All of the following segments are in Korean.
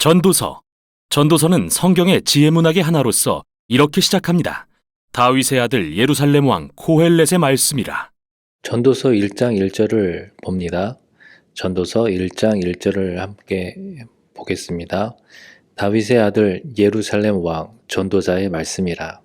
전도서. 전도서는 성경의 지혜문학의 하나로서 이렇게 시작합니다. 다윗의 아들 예루살렘 왕 코헬렛의 말씀이라. 전도서 1장 1절을 봅니다. 전도서 1장 1절을 함께 보겠습니다. 다윗의 아들 예루살렘 왕 전도자의 말씀이라.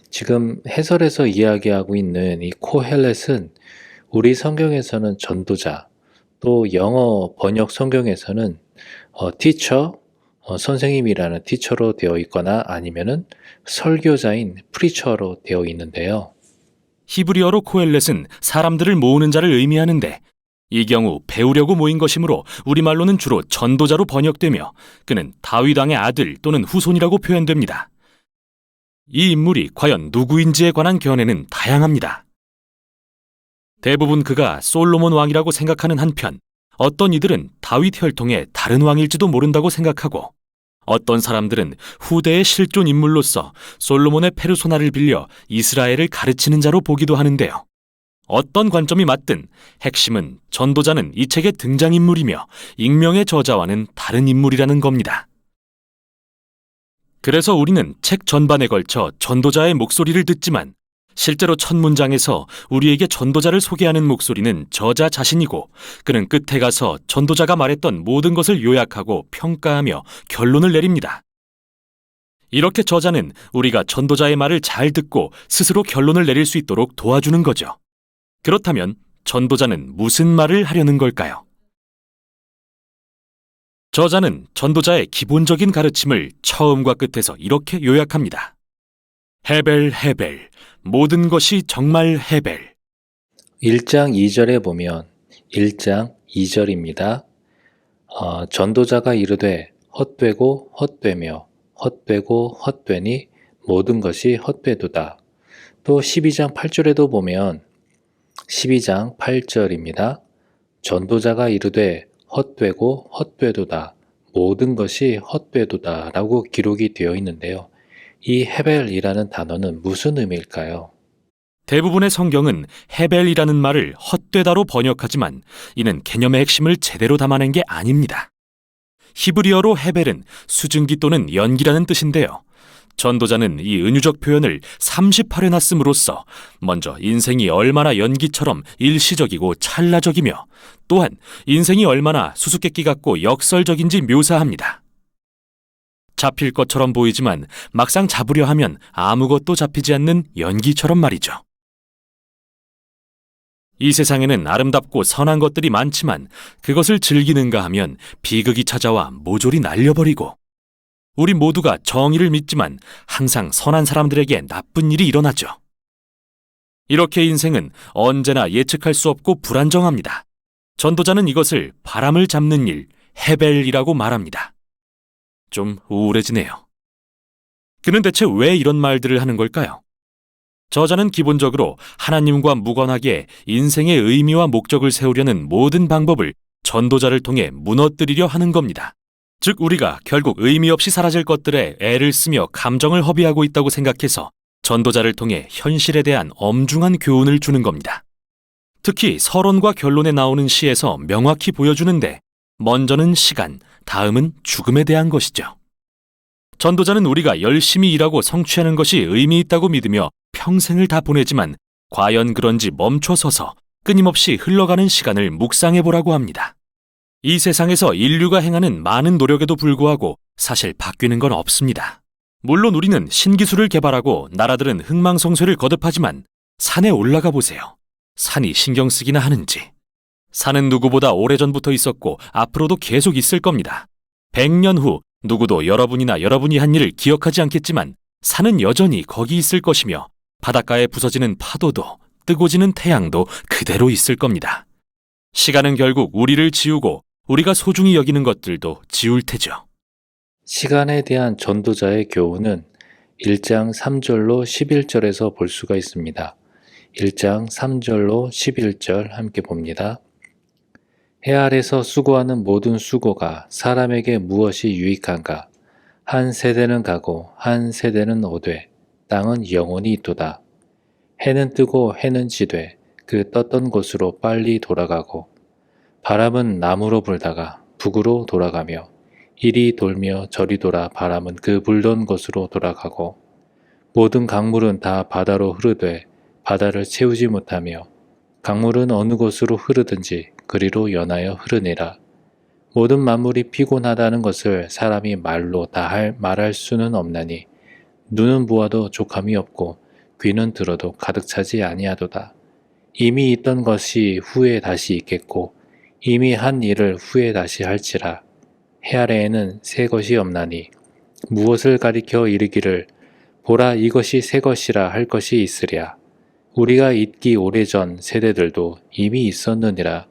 지금 해설에서 이야기하고 있는 이 코헬렛은 우리 성경에서는 전도자, 또 영어 번역 성경에서는 teacher, 선생님이라는 teacher로 되어 있거나 아니면은 설교자인 preacher로 되어 있는데요. 히브리어로 코헬렛은 사람들을 모으는 자를 의미하는데 이 경우 배우려고 모인 것이므로 우리말로는 주로 전도자로 번역되며 그는 다윗 왕의 아들 또는 후손이라고 표현됩니다. 이 인물이 과연 누구인지에 관한 견해는 다양합니다. 대부분 그가 솔로몬 왕이라고 생각하는 한편 어떤 이들은 다윗 혈통의 다른 왕일지도 모른다고 생각하고 어떤 사람들은 후대의 실존 인물로서 솔로몬의 페르소나를 빌려 이스라엘을 가르치는 자로 보기도 하는데요. 어떤 관점이 맞든 핵심은 전도자는 이 책의 등장인물이며 익명의 저자와는 다른 인물이라는 겁니다. 그래서 우리는 책 전반에 걸쳐 전도자의 목소리를 듣지만 실제로 첫 문장에서 우리에게 전도자를 소개하는 목소리는 저자 자신이고 그는 끝에 가서 전도자가 말했던 모든 것을 요약하고 평가하며 결론을 내립니다. 이렇게 저자는 우리가 전도자의 말을 잘 듣고 스스로 결론을 내릴 수 있도록 도와주는 거죠. 그렇다면 전도자는 무슨 말을 하려는 걸까요? 저자는 전도자의 기본적인 가르침을 처음과 끝에서 이렇게 요약합니다. 헤벨 헤벨, 모든 것이 정말 헤벨. 1장 2절에 보면 1장 2절입니다. 전도자가 이르되 헛되고 헛되며 헛되고 헛되니 모든 것이 헛되도다. 또 12장 8절에도 보면 12장 8절입니다. 전도자가 이르되 헛되고 헛되도다. 모든 것이 헛되도다 라고 기록이 되어 있는데요. 이 헤벨이라는 단어는 무슨 의미일까요? 대부분의 성경은 헤벨이라는 말을 헛되다로 번역하지만 이는 개념의 핵심을 제대로 담아낸 게 아닙니다. 히브리어로 헤벨은 수증기 또는 연기라는 뜻인데요. 전도자는 이 은유적 표현을 38회나 씀으로써 먼저 인생이 얼마나 연기처럼 일시적이고 찰나적이며 또한 인생이 얼마나 수수께끼 같고 역설적인지 묘사합니다. 잡힐 것처럼 보이지만 막상 잡으려 하면 아무것도 잡히지 않는 연기처럼 말이죠. 이 세상에는 아름답고 선한 것들이 많지만 그것을 즐기는가 하면 비극이 찾아와 모조리 날려버리고 우리 모두가 정의를 믿지만 항상 선한 사람들에게 나쁜 일이 일어나죠. 이렇게 인생은 언제나 예측할 수 없고 불안정합니다. 전도자는 이것을 바람을 잡는 일, 헤벨이라고 말합니다. 좀 우울해지네요. 그는 대체 왜 이런 말들을 하는 걸까요? 저자는 기본적으로 하나님과 무관하게 인생의 의미와 목적을 세우려는 모든 방법을 전도자를 통해 무너뜨리려 하는 겁니다. 즉 우리가 결국 의미 없이 사라질 것들에 애를 쓰며 감정을 허비하고 있다고 생각해서 전도자를 통해 현실에 대한 엄중한 교훈을 주는 겁니다. 특히 서론과 결론에 나오는 시에서 명확히 보여주는데 먼저는 시간, 다음은 죽음에 대한 것이죠. 전도자는 우리가 열심히 일하고 성취하는 것이 의미 있다고 믿으며 평생을 다 보내지만 과연 그런지 멈춰서서 끊임없이 흘러가는 시간을 묵상해보라고 합니다. 이 세상에서 인류가 행하는 많은 노력에도 불구하고 사실 바뀌는 건 없습니다. 물론 우리는 신기술을 개발하고 나라들은 흥망성쇠를 거듭하지만 산에 올라가 보세요. 산이 신경 쓰기나 하는지. 산은 누구보다 오래전부터 있었고 앞으로도 계속 있을 겁니다. 100년 후 누구도 여러분이 한 일을 기억하지 않겠지만 산은 여전히 거기 있을 것이며 바닷가에 부서지는 파도도 뜨고 지는 태양도 그대로 있을 겁니다. 시간은 결국 우리를 지우고 우리가 소중히 여기는 것들도 지울 테죠. 시간에 대한 전도자의 교훈은 1장 3절로 11절에서 볼 수가 있습니다. 1장 3절로 11절 함께 봅니다. 해 아래서 수고하는 모든 수고가 사람에게 무엇이 유익한가? 한 세대는 가고 한 세대는 오되 땅은 영원히 있도다. 해는 뜨고 해는 지되 그 떴던 곳으로 빨리 돌아가고 바람은 남으로 불다가 북으로 돌아가며 이리 돌며 저리 돌아 바람은 그 불던 곳으로 돌아가고 모든 강물은 다 바다로 흐르되 바다를 채우지 못하며 강물은 어느 곳으로 흐르든지 그리로 연하여 흐르니라. 모든 만물이 피곤하다는 것을 사람이 말로 다 말할 수는 없나니 눈은 보아도 족함이 없고 귀는 들어도 가득 차지 아니하도다. 이미 있던 것이 후에 다시 있겠고 이미 한 일을 후에 다시 할지라. 해 아래에는 새 것이 없나니 무엇을 가리켜 이르기를 보라 이것이 새 것이라 할 것이 있으랴. 우리가 있기 오래전 세대들도 이미 있었느니라.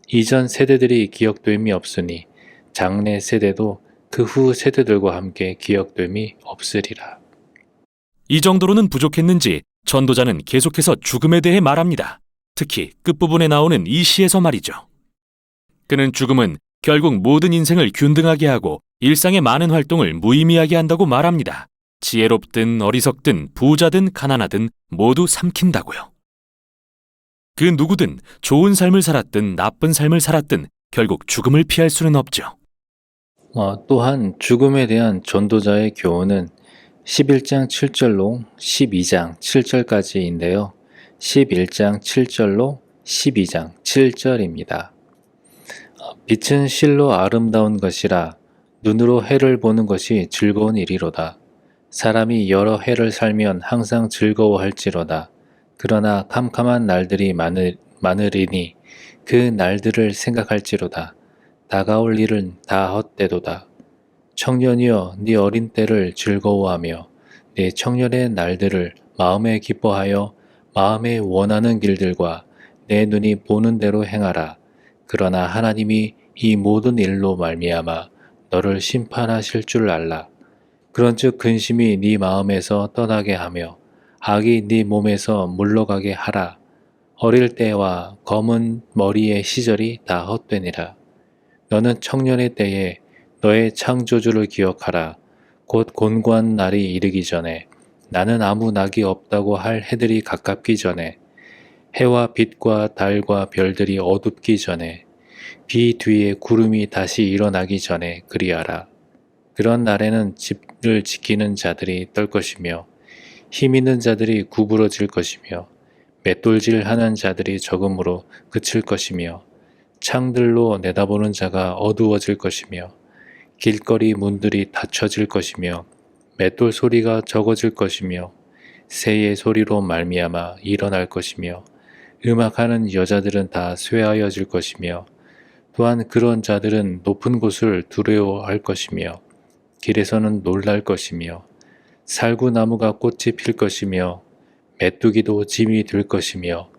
이전 세대들이 기억됨이 없으니 장래 세대도 그 후 세대들과 함께 기억됨이 없으리라. 이 정도로는 부족했는지 전도자는 계속해서 죽음에 대해 말합니다. 특히 끝부분에 나오는 이 시에서 말이죠. 그는 죽음은 결국 모든 인생을 균등하게 하고 일상의 많은 활동을 무의미하게 한다고 말합니다. 지혜롭든 어리석든 부자든 가난하든 모두 삼킨다고요. 그 누구든 좋은 삶을 살았든 나쁜 삶을 살았든 결국 죽음을 피할 수는 없죠. 또한 죽음에 대한 전도자의 교훈은 11장 7절로 12장 7절까지인데요. 11장 7절로 12장 7절입니다. 빛은 실로 아름다운 것이라 눈으로 해를 보는 것이 즐거운 일이로다. 사람이 여러 해를 살면 항상 즐거워할지로다. 그러나 캄캄한 날들이 많으리니 그 날들을 생각할지로다. 다가올 일은 다 헛되도다. 청년이여 네 어린 때를 즐거워하며 네 청년의 날들을 마음에 기뻐하여 마음에 원하는 길들과 내 눈이 보는 대로 행하라. 그러나 하나님이 이 모든 일로 말미암아 너를 심판하실 줄 알라. 그런즉 근심이 네 마음에서 떠나게 하며 악이 네 몸에서 물러가게 하라. 어릴 때와 검은 머리의 시절이 다 헛되니라. 너는 청년의 때에 너의 창조주를 기억하라. 곧 곤고한 날이 이르기 전에 나는 아무 낙이 없다고 할 해들이 가깝기 전에 해와 빛과 달과 별들이 어둡기 전에 비 뒤에 구름이 다시 일어나기 전에 그리하라. 그런 날에는 집을 지키는 자들이 떨 것이며 힘 있는 자들이 구부러질 것이며 맷돌질하는 자들이 적음으로 그칠 것이며 창들로 내다보는 자가 어두워질 것이며 길거리 문들이 닫혀질 것이며 맷돌 소리가 적어질 것이며 새의 소리로 말미암아 일어날 것이며 음악하는 여자들은 다 쇠하여질 것이며 또한 그런 자들은 높은 곳을 두려워할 것이며 길에서는 놀랄 것이며 살구나무가 꽃이 필 것이며 메뚜기도 짐이 될 것이며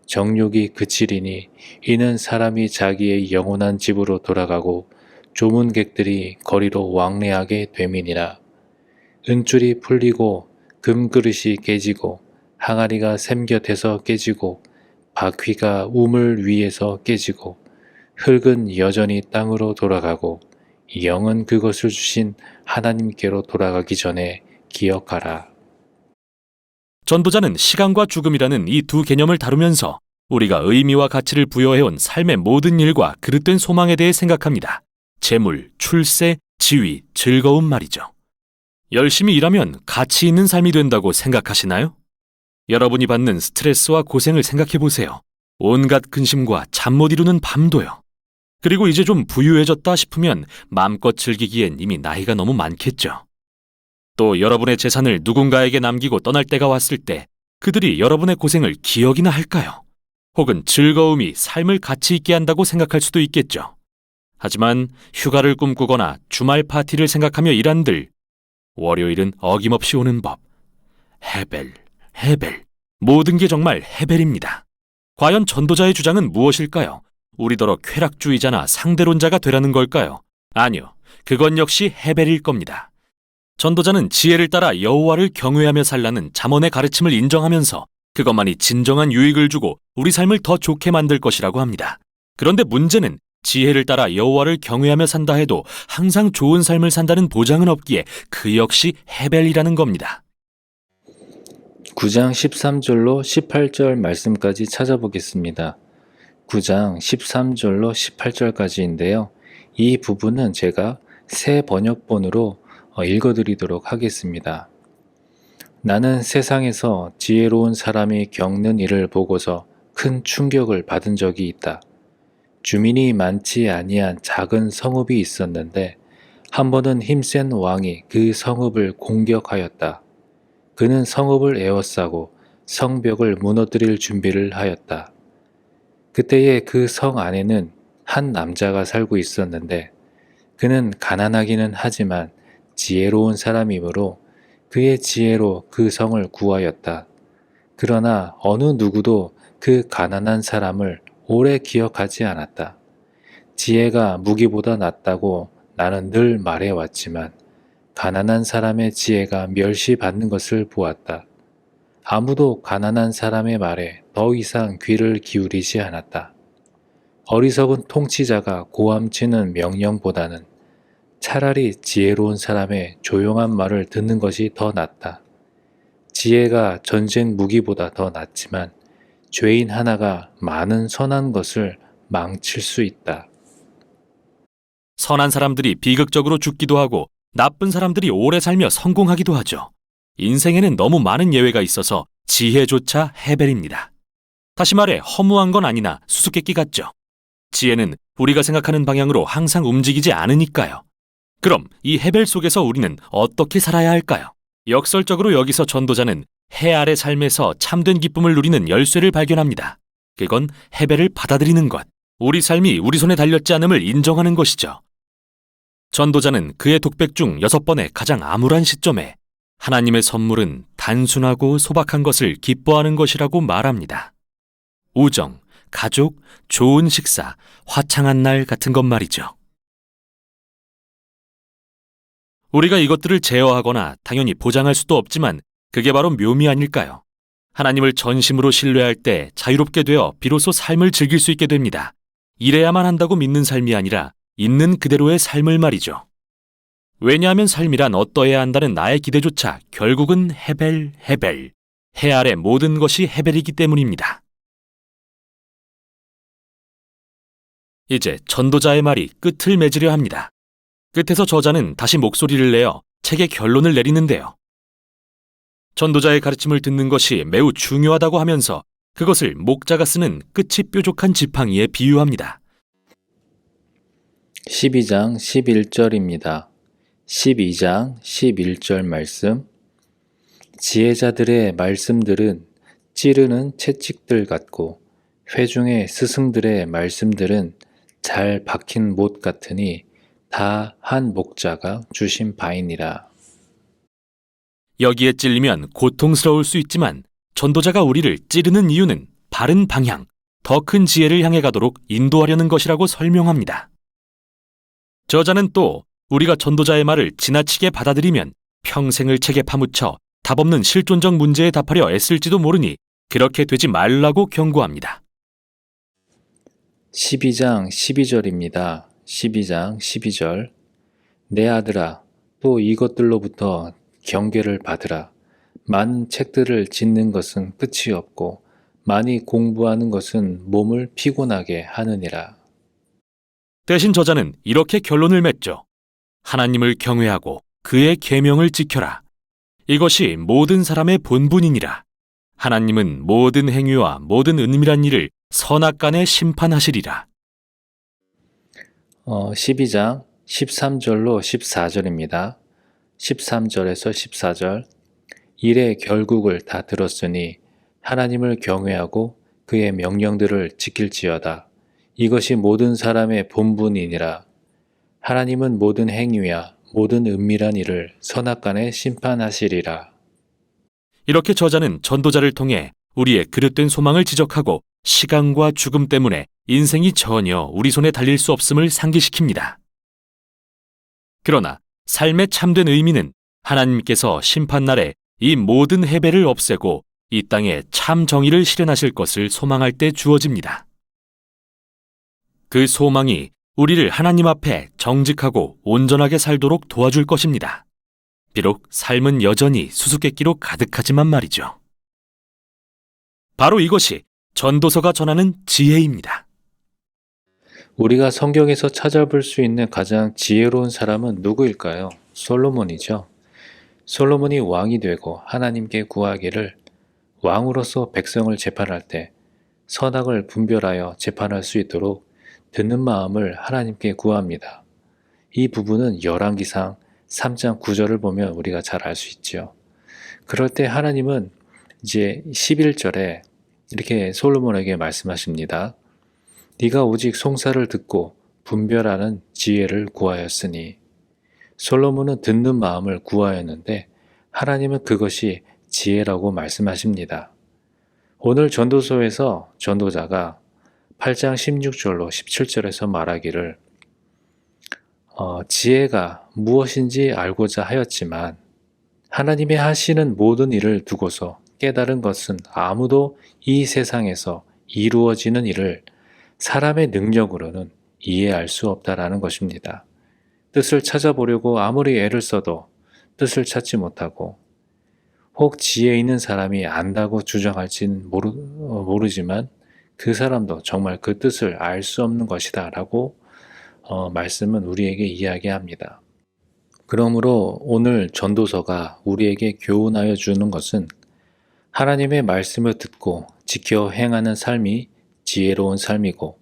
정욕이 그치리니 이는 사람이 자기의 영원한 집으로 돌아가고 조문객들이 거리로 왕래하게 됨이니라. 은줄이 풀리고 금그릇이 깨지고 항아리가 샘 곁에서 깨지고 바퀴가 우물 위에서 깨지고 흙은 여전히 땅으로 돌아가고 영은 그것을 주신 하나님께로 돌아가기 전에 기억하라. 전도자는 시간과 죽음이라는 이 두 개념을 다루면서 우리가 의미와 가치를 부여해온 삶의 모든 일과 그릇된 소망에 대해 생각합니다. 재물, 출세, 지위, 즐거움 말이죠. 열심히 일하면 가치 있는 삶이 된다고 생각하시나요? 여러분이 받는 스트레스와 고생을 생각해 보세요. 온갖 근심과 잠 못 이루는 밤도요. 그리고 이제 좀 부유해졌다 싶으면 마음껏 즐기기엔 이미 나이가 너무 많겠죠. 또 여러분의 재산을 누군가에게 남기고 떠날 때가 왔을 때 그들이 여러분의 고생을 기억이나 할까요? 혹은 즐거움이 삶을 가치 있게 한다고 생각할 수도 있겠죠. 하지만 휴가를 꿈꾸거나 주말 파티를 생각하며 일한들, 월요일은 어김없이 오는 법. 헤벨. 모든 게 정말 헤벨입니다. 과연 전도자의 주장은 무엇일까요? 우리더러 쾌락주의자나 상대론자가 되라는 걸까요? 아니요. 그건 역시 헤벨일 겁니다. 전도자는 지혜를 따라 여호와를 경외하며 살라는 잠언의 가르침을 인정하면서 그것만이 진정한 유익을 주고 우리 삶을 더 좋게 만들 것이라고 합니다. 그런데 문제는 지혜를 따라 여호와를 경외하며 산다 해도 항상 좋은 삶을 산다는 보장은 없기에 그 역시 헤벨이라는 겁니다. 9장 13절로 18절 말씀까지 찾아보겠습니다. 9장 13절로 18절까지인데요. 이 부분은 제가 새 번역본으로 읽어드리도록 하겠습니다. 나는 세상에서 지혜로운 사람이 겪는 일을 보고서 큰 충격을 받은 적이 있다. 주민이 많지 아니한 작은 성읍이 있었는데 한 번은 힘센 왕이 그 성읍을 공격하였다. 그는 성읍을 에워싸고 성벽을 무너뜨릴 준비를 하였다. 그때에 그 성 안에는 한 남자가 살고 있었는데 그는 가난하기는 하지만 지혜로운 사람이므로 그의 지혜로 그 성을 구하였다. 그러나 어느 누구도 그 가난한 사람을 오래 기억하지 않았다. 지혜가 무기보다 낫다고 나는 늘 말해왔지만 가난한 사람의 지혜가 멸시받는 것을 보았다. 아무도 가난한 사람의 말에 더 이상 귀를 기울이지 않았다. 어리석은 통치자가 고함치는 명령보다는 차라리 지혜로운 사람의 조용한 말을 듣는 것이 더 낫다. 지혜가 전쟁 무기보다 더 낫지만 죄인 하나가 많은 선한 것을 망칠 수 있다. 선한 사람들이 비극적으로 죽기도 하고 나쁜 사람들이 오래 살며 성공하기도 하죠. 인생에는 너무 많은 예외가 있어서 지혜조차 해벨입니다. 다시 말해 허무한 건 아니나 수수께끼 같죠. 지혜는 우리가 생각하는 방향으로 항상 움직이지 않으니까요. 그럼 이 해벨 속에서 우리는 어떻게 살아야 할까요? 역설적으로 여기서 전도자는 해 아래 삶에서 참된 기쁨을 누리는 열쇠를 발견합니다. 그건 해벨을 받아들이는 것, 우리 삶이 우리 손에 달렸지 않음을 인정하는 것이죠. 전도자는 그의 독백 중 6번의 가장 암울한 시점에 하나님의 선물은 단순하고 소박한 것을 기뻐하는 것이라고 말합니다. 우정, 가족, 좋은 식사, 화창한 날 같은 것 말이죠. 우리가 이것들을 제어하거나 당연히 보장할 수도 없지만 그게 바로 묘미 아닐까요? 하나님을 전심으로 신뢰할 때 자유롭게 되어 비로소 삶을 즐길 수 있게 됩니다. 이래야만 한다고 믿는 삶이 아니라 있는 그대로의 삶을 말이죠. 왜냐하면 삶이란 어떠해야 한다는 나의 기대조차 결국은 해벨, 해 아래 모든 것이 해벨이기 때문입니다. 이제 전도자의 말이 끝을 맺으려 합니다. 끝에서 저자는 다시 목소리를 내어 책의 결론을 내리는데요. 전도자의 가르침을 듣는 것이 매우 중요하다고 하면서 그것을 목자가 쓰는 끝이 뾰족한 지팡이에 비유합니다. 12장 11절입니다. 12장 11절 말씀. 지혜자들의 말씀들은 찌르는 채찍들 같고 회중의 스승들의 말씀들은 잘 박힌 못 같으니 다 한 목자가 주신 바이니라. 여기에 찔리면 고통스러울 수 있지만 전도자가 우리를 찌르는 이유는 바른 방향, 더 큰 지혜를 향해 가도록 인도하려는 것이라고 설명합니다. 저자는 또 우리가 전도자의 말을 지나치게 받아들이면 평생을 책에 파묻혀 답없는 실존적 문제에 답하려 애쓸지도 모르니 그렇게 되지 말라고 경고합니다. 12장 12절입니다. 12장 12절. 내 아들아, 또 이것들로부터 경계를 받으라. 많은 책들을 짓는 것은 끝이 없고 많이 공부하는 것은 몸을 피곤하게 하느니라. 대신 저자는 이렇게 결론을 맺죠. 하나님을 경외하고 그의 계명을 지켜라. 이것이 모든 사람의 본분이니라. 하나님은 모든 행위와 모든 은밀한 일을 선악간에 심판하시리라. 12장 13절로 14절입니다. 13절에서 14절. 일의 결국을 다 들었으니 하나님을 경외하고 그의 명령들을 지킬지어다. 이것이 모든 사람의 본분이니라. 하나님은 모든 행위와 모든 은밀한 일을 선악간에 심판하시리라. 이렇게 저자는 전도자를 통해 우리의 그릇된 소망을 지적하고 시간과 죽음 때문에 인생이 전혀 우리 손에 달릴 수 없음을 상기시킵니다. 그러나 삶의 참된 의미는 하나님께서 심판날에 이 모든 해배를 없애고 이 땅에 참 정의를 실현하실 것을 소망할 때 주어집니다. 그 소망이 우리를 하나님 앞에 정직하고 온전하게 살도록 도와줄 것입니다. 비록 삶은 여전히 수수께끼로 가득하지만 말이죠. 바로 이것이 전도서가 전하는 지혜입니다. 우리가 성경에서 찾아볼 수 있는 가장 지혜로운 사람은 누구일까요? 솔로몬이죠. 솔로몬이 왕이 되고 하나님께 구하기를 왕으로서 백성을 재판할 때 선악을 분별하여 재판할 수 있도록 듣는 마음을 하나님께 구합니다. 이 부분은 열왕기상 3장 9절을 보면 우리가 잘 알 수 있죠. 그럴 때 하나님은 이제 11절에 이렇게 솔로몬에게 말씀하십니다. 네가 오직 송사를 듣고 분별하는 지혜를 구하였으니. 솔로몬은 듣는 마음을 구하였는데 하나님은 그것이 지혜라고 말씀하십니다. 오늘 전도서에서 전도자가 8장 16절로 17절에서 말하기를 지혜가 무엇인지 알고자 하였지만 하나님의 하시는 모든 일을 두고서 깨달은 것은 아무도 이 세상에서 이루어지는 일을 사람의 능력으로는 이해할 수 없다라는 것입니다. 뜻을 찾아보려고 아무리 애를 써도 뜻을 찾지 못하고 혹 지혜 있는 사람이 안다고 주장할지는 모르지만 그 사람도 정말 그 뜻을 알 수 없는 것이다 라고 말씀은 우리에게 이야기합니다. 그러므로 오늘 전도서가 우리에게 교훈하여 주는 것은 하나님의 말씀을 듣고 지켜 행하는 삶이 지혜로운 삶이고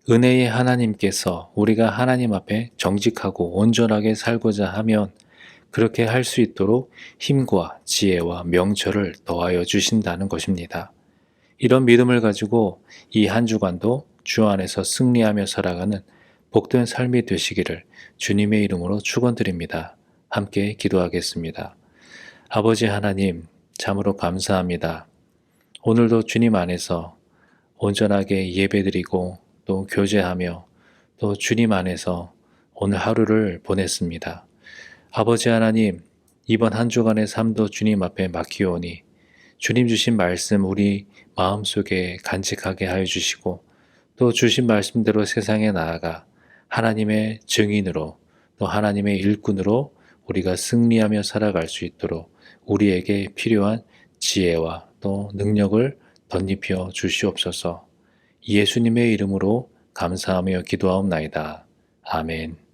은혜의 하나님께서 우리가 하나님 앞에 정직하고 온전하게 살고자 하면 그렇게 할 수 있도록 힘과 지혜와 명철을 더하여 주신다는 것입니다. 이런 믿음을 가지고 이 한 주간도 주 안에서 승리하며 살아가는 복된 삶이 되시기를 주님의 이름으로 축원드립니다. 함께 기도하겠습니다. 아버지 하나님, 참으로 감사합니다. 오늘도 주님 안에서 온전하게 예배드리고 또 교제하며 또 주님 안에서 오늘 하루를 보냈습니다. 아버지 하나님, 이번 한 주간의 삶도 주님 앞에 맡기오니 주님 주신 말씀 우리 마음속에 간직하게 하여 주시고 또 주신 말씀대로 세상에 나아가 하나님의 증인으로 또 하나님의 일꾼으로 우리가 승리하며 살아갈 수 있도록 우리에게 필요한 지혜와 또 능력을 덧입혀 주시옵소서. 예수님의 이름으로 감사하며 기도하옵나이다. 아멘.